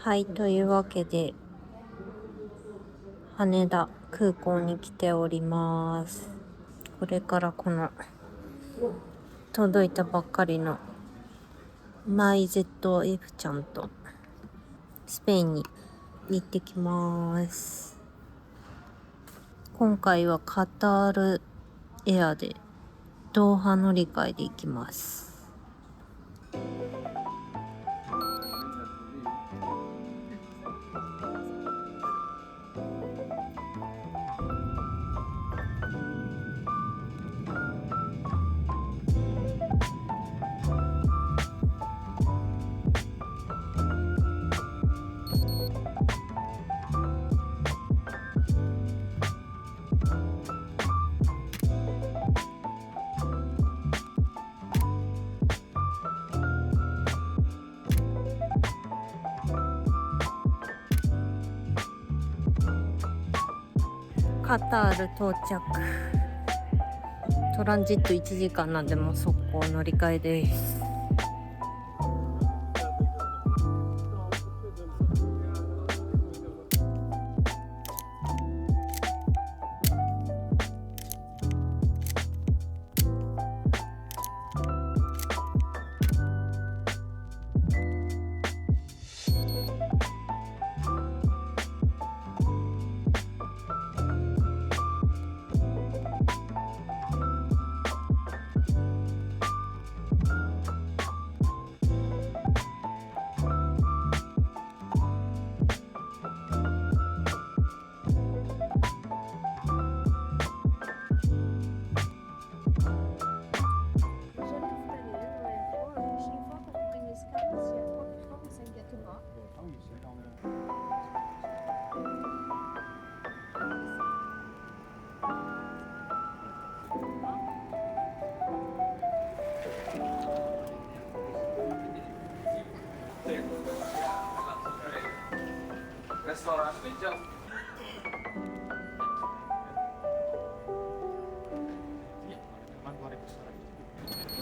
はい、というわけで、羽田空港に来ております。これからこの、届いたばっかりの、マイ ZF ちゃんと、スペインに行ってきます。今回はカタールエアで、ドーハ乗り換えで行きます。カタール到着。トランジット1時間なんでもう速攻乗り換えです。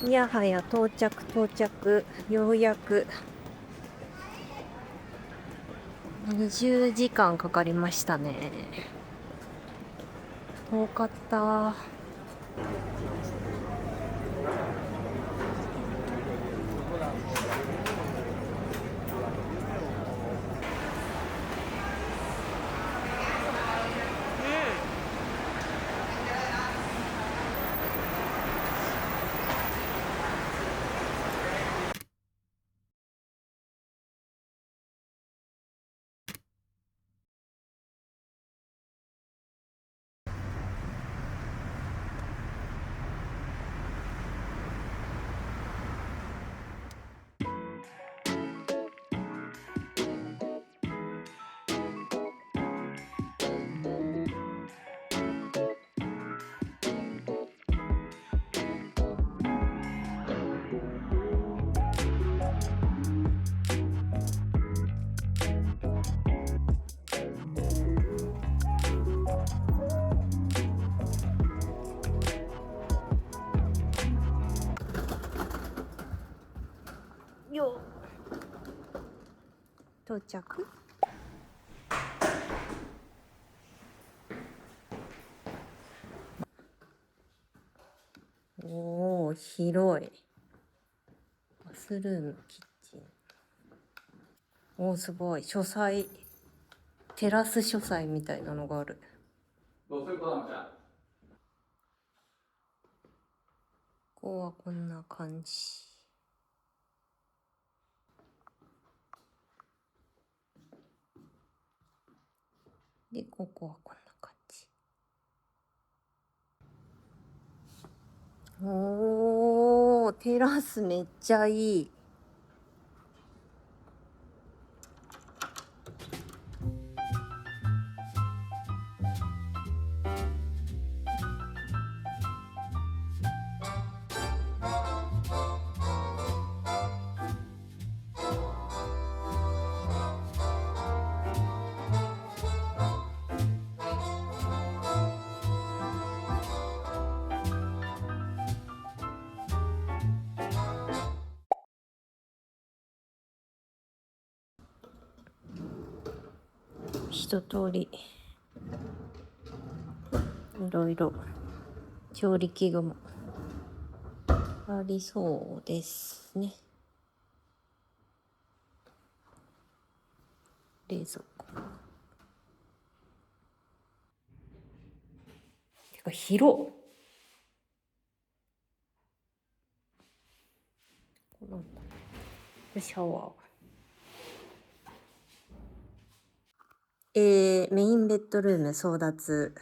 いやはや到着、ようやく20時間かかりましたね。遠かった。よ到着。おー、広い。バスルーム、キッチン。おー、すごい。書斎。テラス書斎みたいなのがある。ここはこんな感じ。で、ここはこんな感じ。おー、テラスめっちゃいい。一通りいろいろ調理器具もありそうですね。冷蔵庫。てか広っ。これシャワー。メインベッドルーム争奪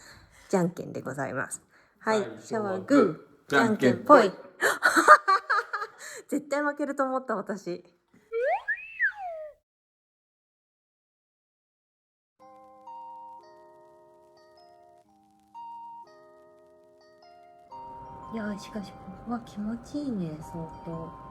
じゃんけんでございます。はい、シャワーグー、じゃんけんぽい。絶対負けると思った私。いやしかしここは気持ちいいね、相当。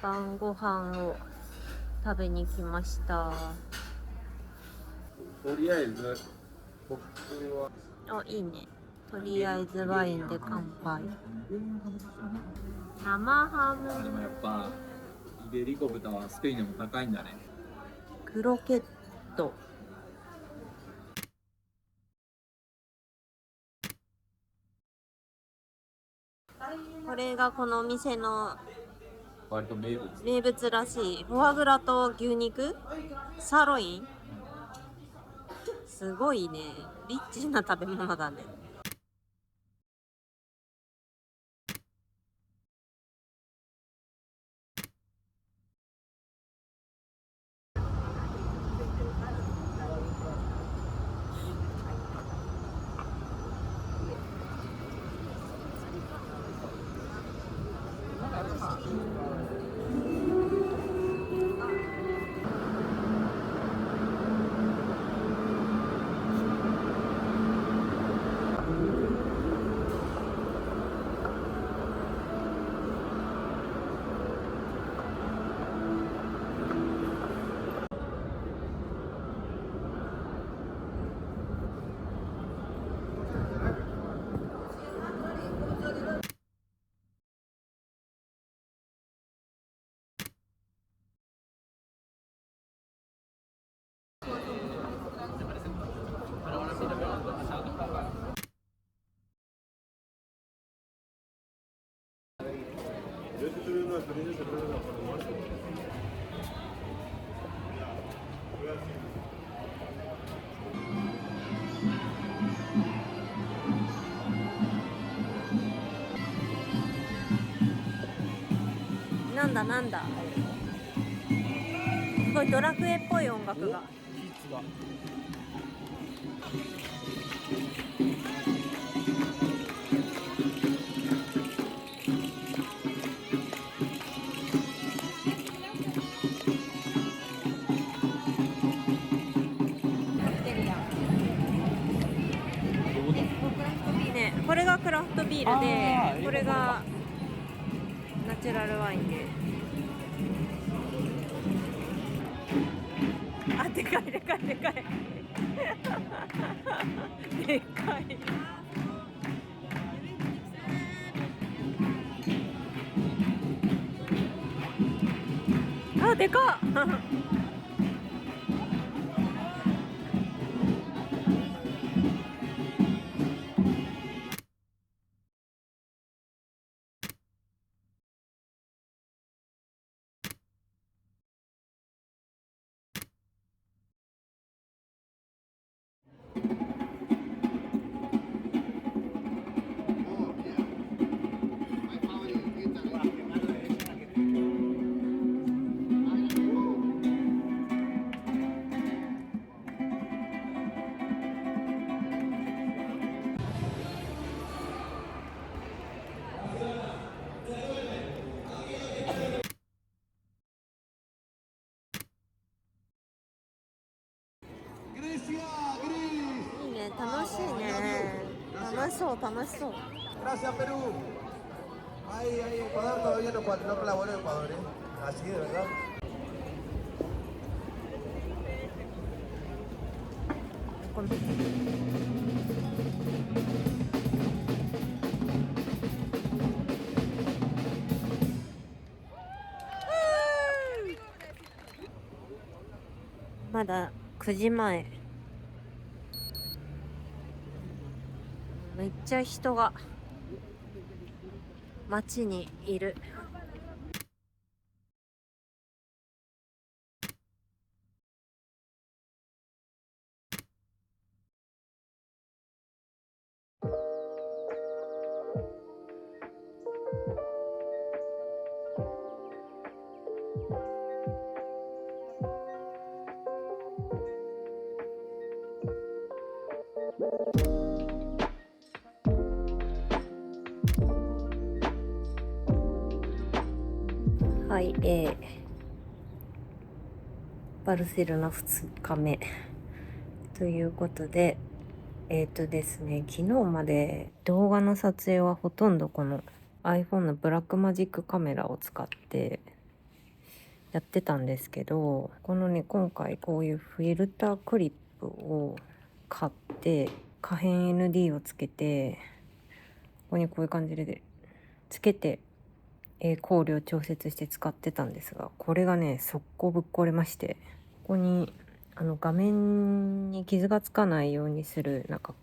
晩ご飯を食べに来ました。とりあえず僕はいいね。とりあえずワインで乾杯。生ハム。でもやっぱイベリコ豚はスペインでも高いんだね。クロケット。これがこのお店の割と名物らしい。フォアグラと牛肉、サーロイン。すごいね。リッチな食べ物だね。なんだすごいドラクエっぽい音楽が。ね、これがクラフトビールで、これがナチュラルワインで。でかいでかいでかいでかい。でかっ楽しそう。Gracias, Perú. Ay, ay, Ecuador todavía no colaboró Ecuador, ¿eh? Así de verdad. まだ9時前。めっちゃ人が街にいる。はい、バルセロナ2日目ということで、ですね、昨日まで動画の撮影はほとんどこの iPhone のブラックマジックカメラを使ってやってたんですけど、このね、今回こういうフィルタークリップを買って可変 ND をつけて、ここにこういう感じでつけて、光量調節して使ってたんですが、これがね速攻ぶっ壊れまして、ここに画面に傷がつかないようにするなんか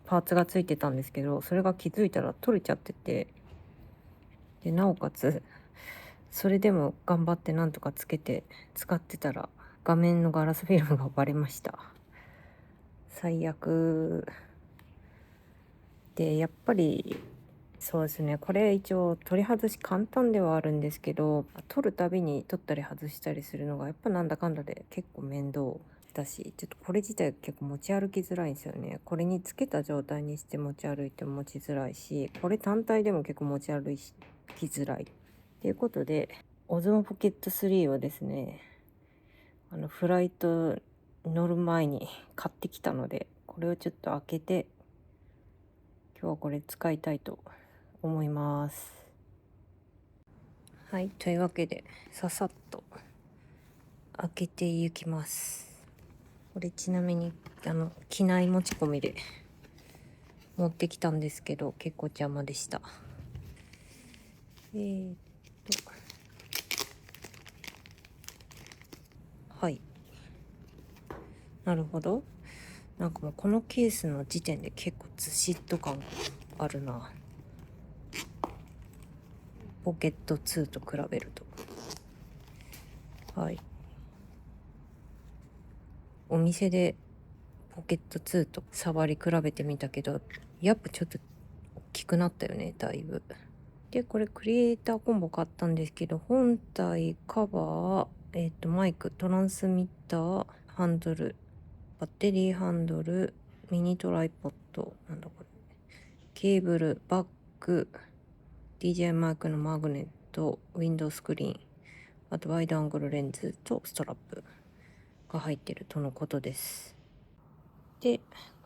パーツがついてたんですけど、それが気づいたら取れちゃってて、でなおかつそれでも頑張ってなんとかつけて使ってたら画面のガラスフィルムが割れました。最悪で、やっぱりそうですね、これ一応取り外し簡単ではあるんですけど、取るたびに取ったり外したりするのがやっぱなんだかんだで結構面倒だし、ちょっとこれ自体結構持ち歩きづらいんですよね。これにつけた状態にして持ち歩いても持ちづらいし、これ単体でも結構持ち歩きづらいということで、オズモポケット3をですね、フライト乗る前に買ってきたので、これをちょっと開けて今日はこれ使いたいと思います。はい、というわけでささっと開けていきます。これちなみに機内持ち込みで持ってきたんですけど、結構邪魔でした。はい、なるほど。なんかもうこのケースの時点で結構ずしっと感があるな、ポケット2と比べると。はい、お店でポケット2と触り比べてみたけど、やっぱちょっと大きくなったよね、だいぶ。で、これクリエイターコンボ買ったんですけど、本体、カバー、マイク、トランスミッター、ハンドル、バッテリーハンドル、ミニトライポッド、なんだこれ、ケーブル、バッグ、DJI マイクのマグネット、ウィンドウスクリーン、あとワイドアングルレンズとストラップが入ってるとのことです。で、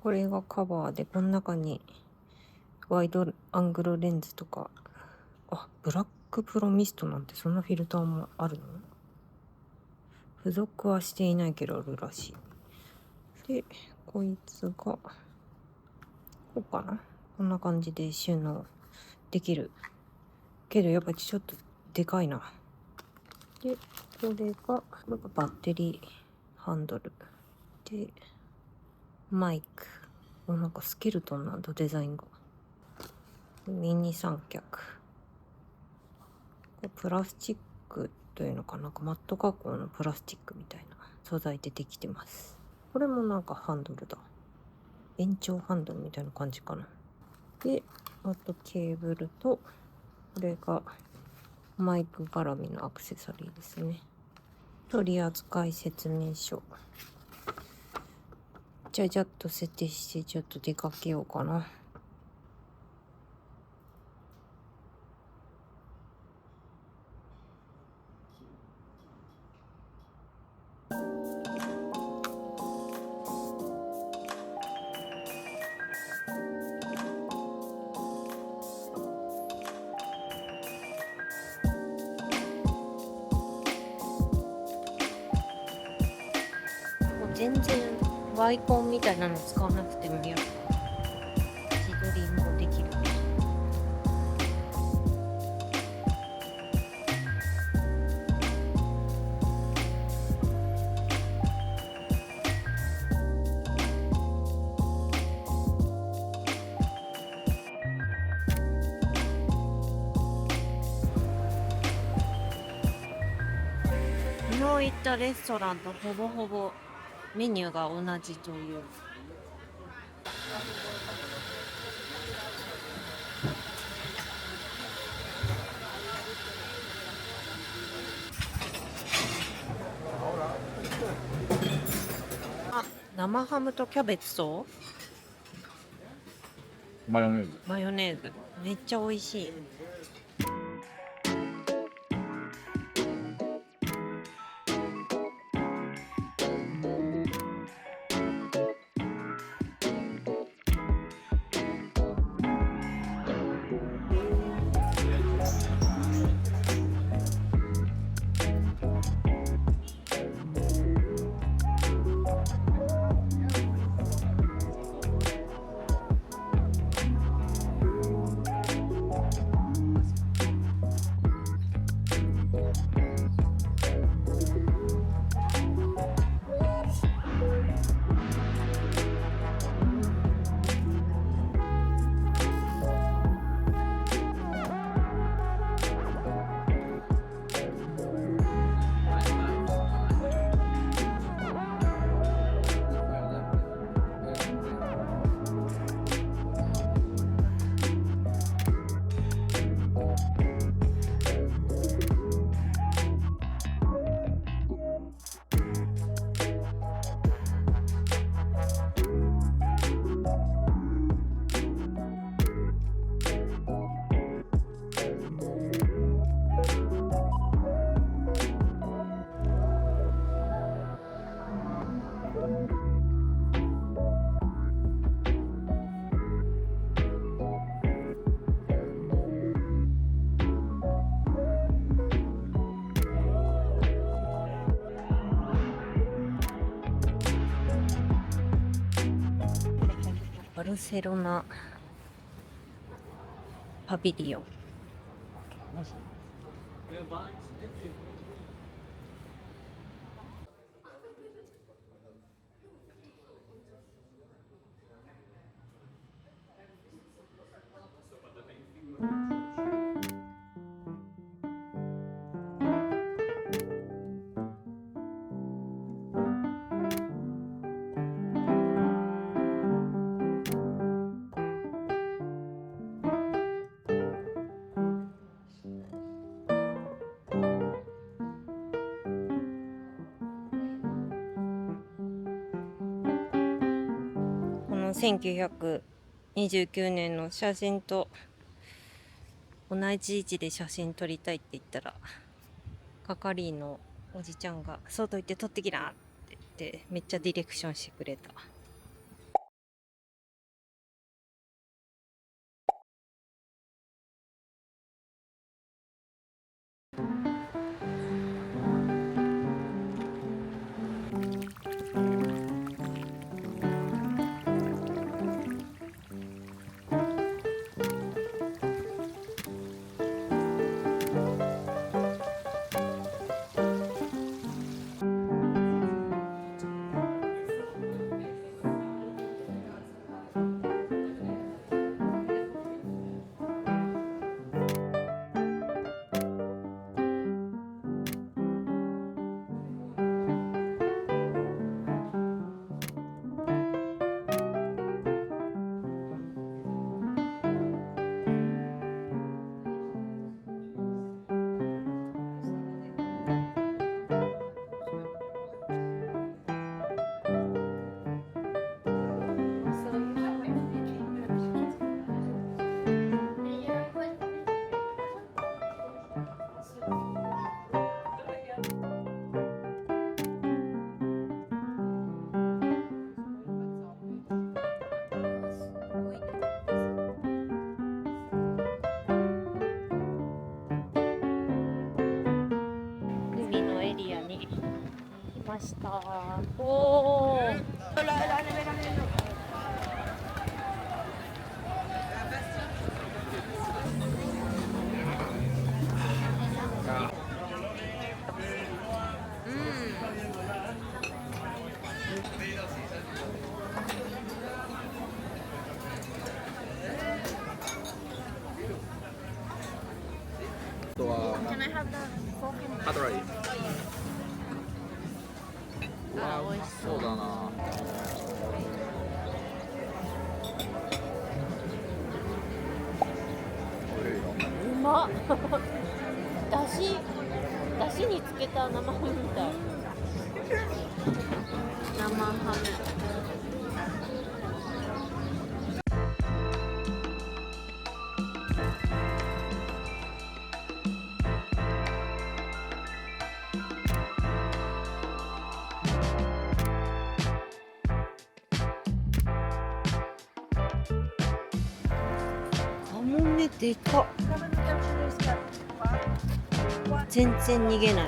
これがカバーで、この中にワイドアングルレンズとか、ブラックプロミストなんてそんなフィルターもあるの？付属はしていないけどあるらしい。で、こいつがこうかな、こんな感じで収納できるけど、やっぱちょっとでかいな。で、これがバッテリーハンドルで、マイク、なんかスケルトンなんだデザインが。ミニ三脚、プラスチックというのかな、マット加工のプラスチックみたいな素材でできてます。これもなんかハンドルだ、延長ハンドルみたいな感じかな。で、あとケーブルと、これがマイク絡みのアクセサリーですね。取扱説明書。じゃっと設定してちょっと出かけようかな。全然ワイコンみたいなの使わなくてもいいよ。自撮りもできる。昨日行ったレストランとほぼほぼメニューが同じという。あ、生ハムとキャベツとマヨネーズ。マヨネーズ。めっちゃ美味しい。バルセロナパビリオン。この1929年の写真と同じ位置で写真撮りたいって言ったら、係員のおじちゃんが外行って撮ってきなって言ってめっちゃディレクションしてくれた。海のエリアにました。おー。あとはカトラリー。あ、美味しそうだな。うまっ。だしにつけた生ハムみたい。生ハム。カモメでかっ。全然逃げない。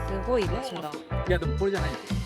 すごい場所だ。いやでもこれじゃないんですよ。